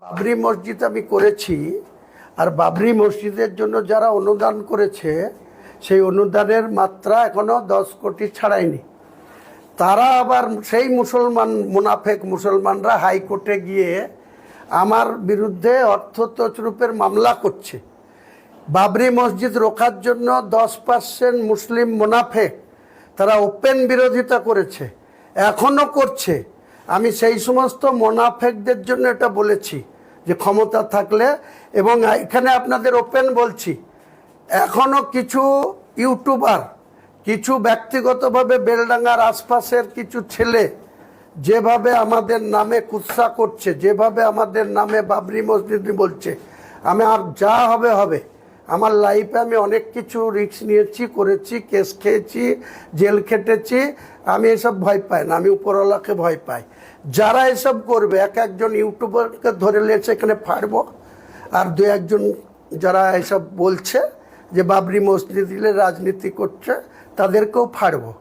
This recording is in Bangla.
বাবরি মসজিদ আমি করেছি, আর বাবরি মসজিদের জন্য যারা অনুদান করেছে সেই অনুদানের মাত্রা এখনও 10 কোটি ছাড়ায়নি। তারা আবার সেই মুনাফেক মুসলমানরা হাইকোর্টে গিয়ে আমার বিরুদ্ধে অর্থ তছরুপের মামলা করছে। বাবরি মসজিদ রোখার জন্য 10% মুসলিম মুনাফেক তারা ওপেন বিরোধিতা করেছে, এখনও করছে। আমি সেই সমস্ত মুনাফেকদের জন্য এটা বলেছি যে ক্ষমতা থাকলে, এবং এখানে আপনাদের ওপেন বলছি, এখনও কিছু ইউটিউবার, কিছু ব্যক্তিগতভাবে বেলডাঙ্গার আশপাশের কিছু ছেলে যেভাবে আমাদের নামে কুৎসা করছে, যেভাবে আমাদের নামে বাবরি মসজিদ বলছে, আমি আর যা হবে হবে। আমার লাইফে আমি অনেক কিছু রিস্ক নিয়েছি, করেছি, কেস খেয়েছি, জেল খেটেছি। আমি এসব ভয় পাই না, আমি উপরওয়ালাকে ভয় পাই। যারা এসব করবে, একজন ইউটিউবারকে ধরে লেছে এখানে ফাড়বো, আর 2-1 যারা এসব বলছে যে বাবরি মসজিদ দিলে রাজনীতি করছে, তাদেরকেও ফাড়বো।